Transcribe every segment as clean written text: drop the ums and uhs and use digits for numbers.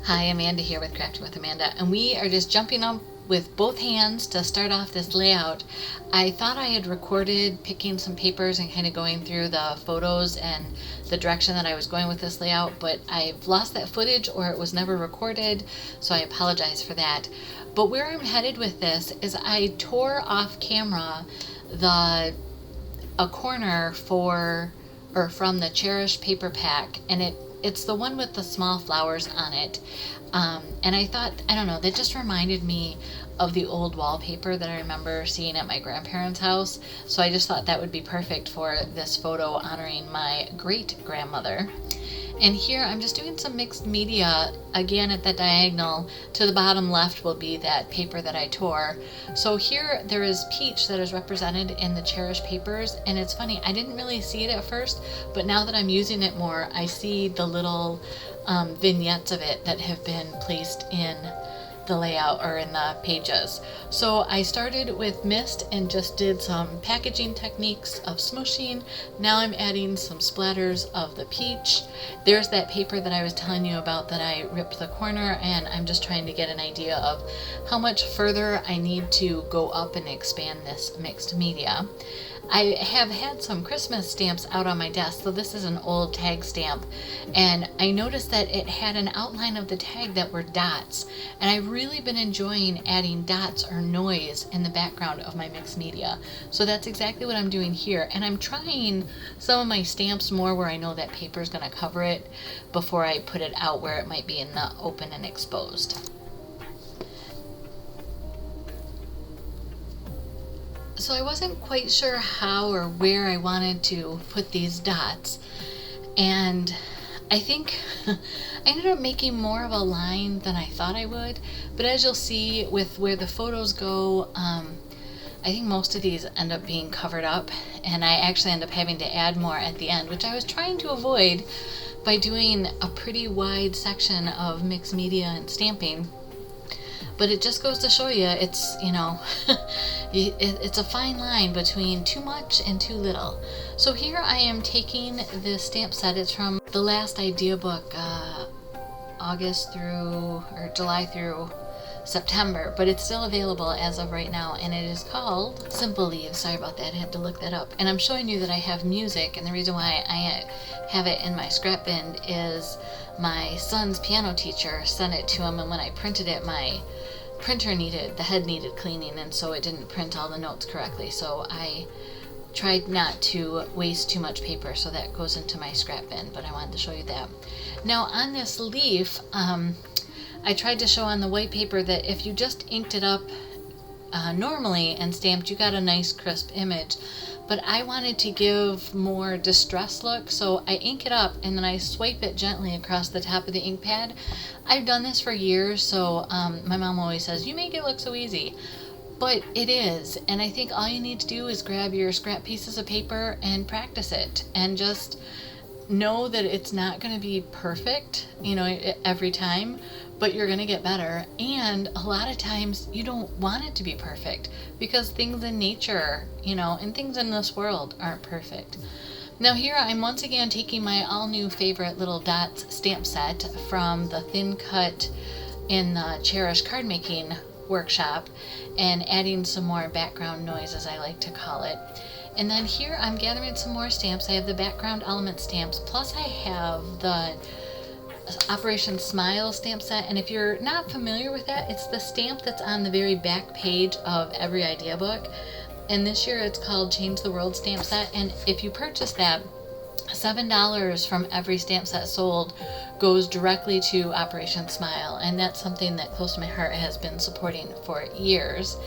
Hi, Amanda here with Crafting with Amanda, and we are just jumping up with both hands to start off this layout. I thought I had recorded picking some papers and kind of going through the photos and the direction that I was going with this layout, but I've lost that footage or it was never recorded, so I apologize for that. But where I'm headed with this is I tore off camera a corner from the Cheriish paper pack, and it's the one with the small flowers on it. And I thought, I don't know, that just reminded me of the old wallpaper that I remember seeing at my grandparents' house. So I just thought that would be perfect for this photo honoring my great grandmother. And here I'm just doing some mixed media again at the diagonal. To the bottom left will be that paper that I tore. So here there is peach that is represented in the Cheriish papers, and it's funny, I didn't really see it at first, but now that I'm using it more, I see the little vignettes of it that have been placed in the layout or in the pages. So I started with mist and just did some packaging techniques of smushing. Now I'm adding some splatters of the peach. There's that paper that I was telling you about that I ripped the corner, and I'm just trying to get an idea of how much further I need to go up and expand this mixed media. I have had some Christmas stamps out on my desk, so this is an old tag stamp, and I noticed that it had an outline of the tag that were dots, and I've really been enjoying adding dots or noise in the background of my mixed media. So that's exactly what I'm doing here, and I'm trying some of my stamps more where I know that paper is going to cover it before I put it out where it might be in the open and exposed. So I wasn't quite sure how or where I wanted to put these dots, and I think I ended up making more of a line than I thought I would, but as you'll see with where the photos go, I think most of these end up being covered up, and I actually end up having to add more at the end, which I was trying to avoid by doing a pretty wide section of mixed media and stamping. But it just goes to show you, it's, it's a fine line between too much and too little. So here I am taking this stamp set. It's from the last idea book, July through September, but it's still available as of right now, and it is called Simple Leaves. Sorry about that, I had to look that up. And I'm showing you that I have music, and the reason why I have it in my scrap bin is my son's piano teacher sent it to him, and when I printed it, my printer the head needed cleaning, and so it didn't print all the notes correctly. So I tried not to waste too much paper, so that goes into my scrap bin, but I wanted to show you that. Now on this leaf, I tried to show on the white paper that if you just inked it up normally and stamped, you got a nice crisp image. But I wanted to give more distress look, so I ink it up and then I swipe it gently across the top of the ink pad. I've done this for years, so my mom always says, you make it look so easy. But it is, and I think all you need to do is grab your scrap pieces of paper and practice it, and just know that it's not going to be perfect, every time, but you're going to get better. And a lot of times you don't want it to be perfect, because things in nature, and things in this world aren't perfect. Now here I'm once again taking my all new favorite little dots stamp set from the thin cut in the Cheriish card making workshop and adding some more background noise, as I like to call it. And then here I'm gathering some more stamps. I have the background element stamps, plus I have the Operation Smile stamp set, and if you're not familiar with that, it's the stamp that's on the very back page of every idea book, and this year it's called Change the World stamp set. And if you purchase that, $7 from every stamp set sold goes directly to Operation Smile, and that's something that close to my heart has been supporting for years.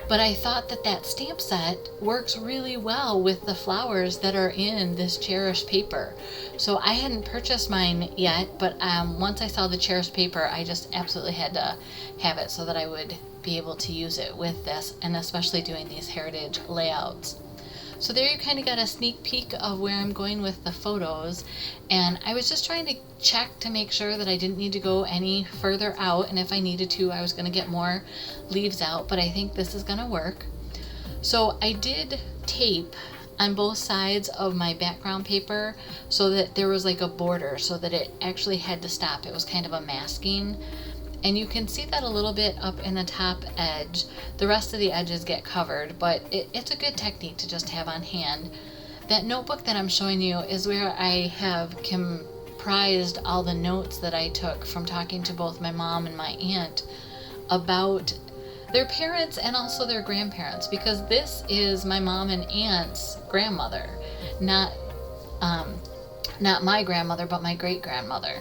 But I thought that stamp set works really well with the flowers that are in this Cheriish paper. So I hadn't purchased mine yet, but once I saw the Cheriish paper, I just absolutely had to have it so that I would be able to use it with this, and especially doing these heritage layouts. So there you kind of got a sneak peek of where I'm going with the photos, and I was just trying to check to make sure that I didn't need to go any further out, and if I needed to, I was going to get more leaves out, but I think this is going to work. So I did tape on both sides of my background paper so that there was like a border so that it actually had to stop. It was kind of a masking. And you can see that a little bit up in the top edge. The rest of the edges get covered, but it's a good technique to just have on hand. That notebook that I'm showing you is where I have comprised all the notes that I took from talking to both my mom and my aunt about their parents and also their grandparents, because this is my mom and aunt's grandmother, not my grandmother, but my great-grandmother.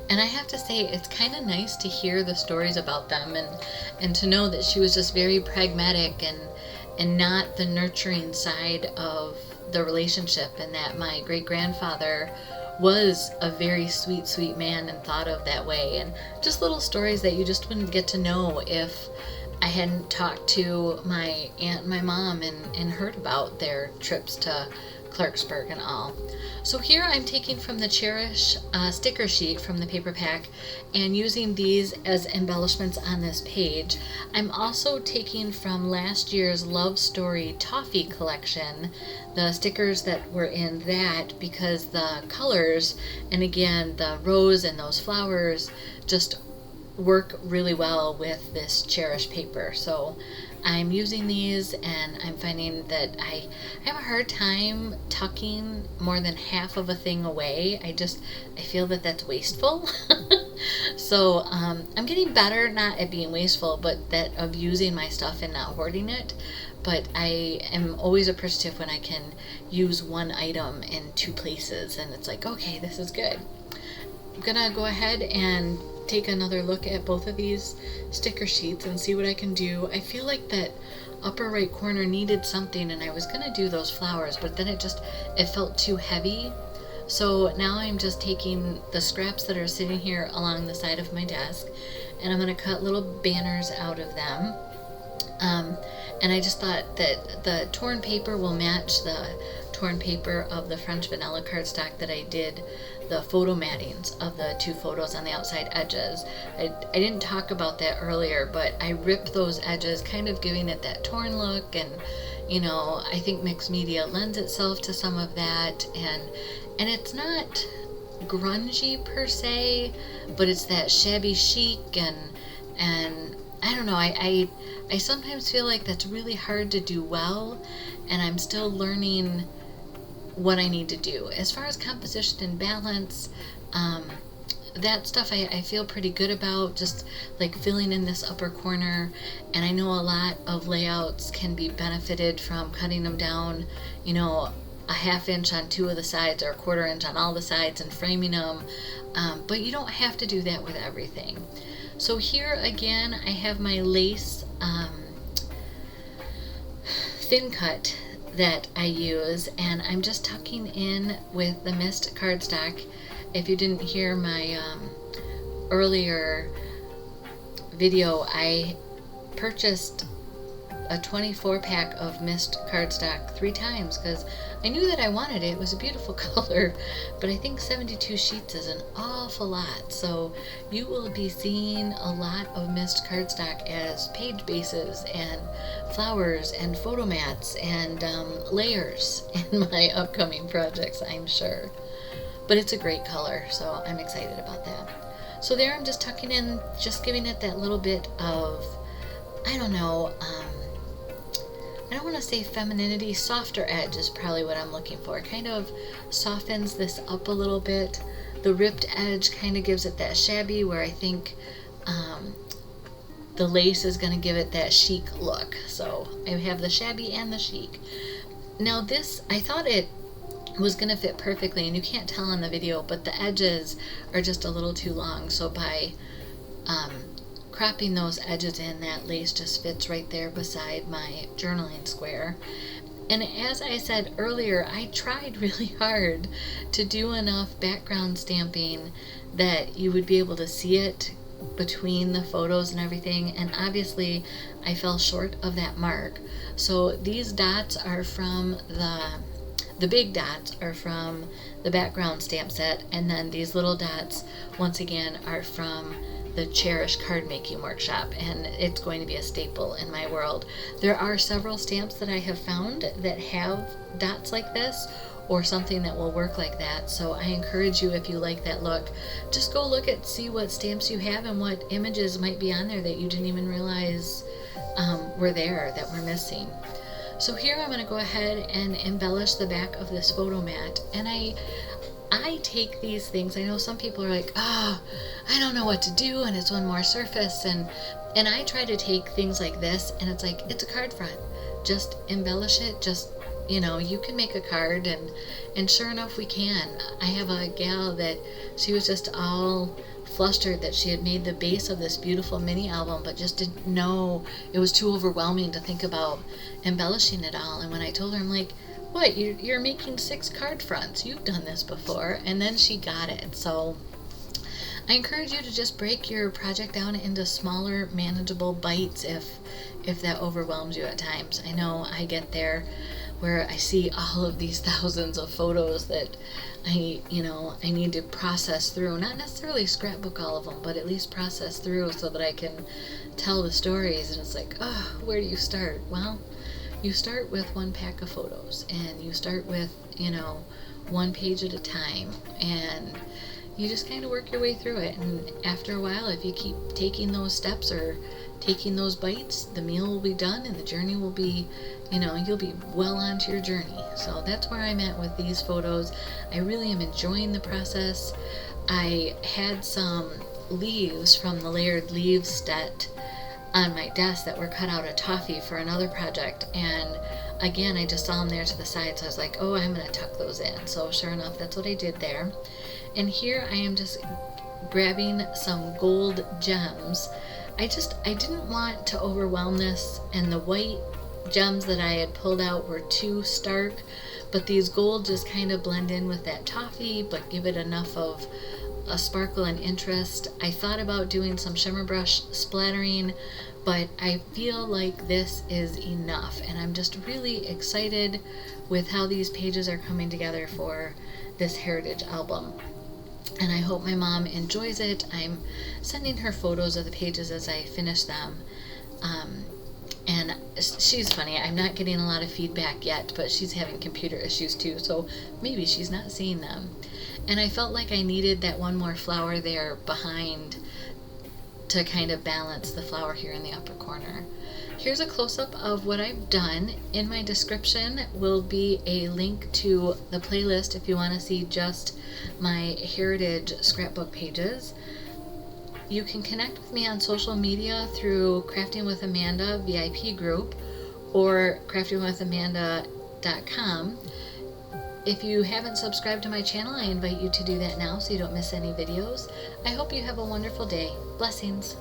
And I have to say, it's kind of nice to hear the stories about them and to know that she was just very pragmatic and not the nurturing side of the relationship, and that my great-grandfather was a very sweet, sweet man and thought of that way. And just little stories that you just wouldn't get to know if I hadn't talked to my aunt and my mom and heard about their trips to Clarksburg and all. So here I'm taking from the Cheriish sticker sheet from the paper pack and using these as embellishments on this page. I'm also taking from last year's Love Story Toffee collection, the stickers that were in that, because the colors, and again the rose and those flowers, just work really well with this Cheriish paper. So I'm using these, and I'm finding that I have a hard time tucking more than half of a thing away. I feel that that's wasteful. So I'm getting better, not at being wasteful, but that of using my stuff and not hoarding it. But I am always appreciative when I can use one item in two places, and it's like, okay, this is good. I'm gonna go ahead and take another look at both of these sticker sheets and see what I can do. I feel like that upper right corner needed something, and I was gonna do those flowers, but then it felt too heavy. So now I'm just taking the scraps that are sitting here along the side of my desk, and I'm gonna cut little banners out of them. And I just thought that the torn paper will match the torn paper of the French vanilla cardstock that I did the photo mattings of the two photos on the outside edges. I didn't talk about that earlier, but I ripped those edges, kind of giving it that torn look, and I think mixed media lends itself to some of that, and it's not grungy per se, but it's that shabby chic, and I don't know, I sometimes feel like that's really hard to do well, and I'm still learning what I need to do. As far as composition and balance, that stuff I feel pretty good about, just like filling in this upper corner, and I know a lot of layouts can be benefited from cutting them down, a ½ inch on two of the sides or a ¼ inch on all the sides and framing them, but you don't have to do that with everything. So here again I have my lace thin cut that I use, and I'm just tucking in with the mist cardstock. If you didn't hear my earlier video, I purchased a 24 pack of mist cardstock 3 times because I knew that I wanted it. It was a beautiful color, but I think 72 sheets is an awful lot. So you will be seeing a lot of mist cardstock as page bases and flowers and photo mats and layers in my upcoming projects, I'm sure. But it's a great color, so I'm excited about that. So there I'm just tucking in, just giving it that little bit of, I don't know, I don't want to say femininity, softer edge is probably what I'm looking for. It kind of softens this up a little bit. The ripped edge kind of gives it that shabby, where I think the lace is going to give it that chic look. So I have the shabby and the chic. Now this, I thought it was going to fit perfectly, and you can't tell on the video, but the edges are just a little too long. So by cropping those edges in, that lace just fits right there beside my journaling square. And as I said earlier, I tried really hard to do enough background stamping that you would be able to see it between the photos and everything, and obviously I fell short of that mark. So these dots are from the big dots are from the background stamp set, and then these little dots once again are from the Cheriish card making workshop, and it's going to be a staple in my world. There are several stamps that I have found that have dots like this, or something that will work like that. So I encourage you, if you like that look, just go look at, see what stamps you have and what images might be on there that you didn't even realize were there, that were missing. So here I'm going to go ahead and embellish the back of this photo mat, and I take these things, I know some people are like, oh, I don't know what to do, and it's one more surface, and I try to take things like this, and it's like, it's a card front. Just embellish it, just, you know, you can make a card, and sure enough we can. I have a gal that she was just all flustered that she had made the base of this beautiful mini album, but just didn't know, it was too overwhelming to think about embellishing it all. And when I told her, I'm like, what, you're making 6 card fronts, you've done this before. And then she got it. So I encourage you to just break your project down into smaller, manageable bites if that overwhelms you at times. I know I get there where I see all of these thousands of photos that I need to process through. Not necessarily scrapbook all of them, but at least process through so that I can tell the stories. And it's like, oh, where do you start? Well, you start with one pack of photos, and you start with, one page at a time, and you just kind of work your way through it. And after a while, if you keep taking those steps or taking those bites, the meal will be done and the journey will be, you'll be well onto your journey. So that's where I'm at with these photos. I really am enjoying the process. I had some leaves from the layered leaves set on my desk that were cut out of toffee for another project, and again I just saw them there to the side, so I was like, oh, I'm going to tuck those in. So sure enough, that's what I did there. And here I am just grabbing some gold gems. I didn't want to overwhelm this, and the white gems that I had pulled out were too stark, but these gold just kind of blend in with that toffee but give it enough of a sparkle and interest. I thought about doing some shimmer brush splattering, but I feel like this is enough, and I'm just really excited with how these pages are coming together for this heritage album. And I hope my mom enjoys it. I'm sending her photos of the pages as I finish them. And she's funny. I'm not getting a lot of feedback yet, but she's having computer issues too, so maybe she's not seeing them. And I felt like I needed that one more flower there behind to kind of balance the flower here in the upper corner. Here's a close-up of what I've done. In my description will be a link to the playlist if you want to see just my heritage scrapbook pages. You can connect with me on social media through Crafting with Amanda VIP group or craftingwithamanda.com. If you haven't subscribed to my channel, I invite you to do that now so you don't miss any videos. I hope you have a wonderful day. Blessings.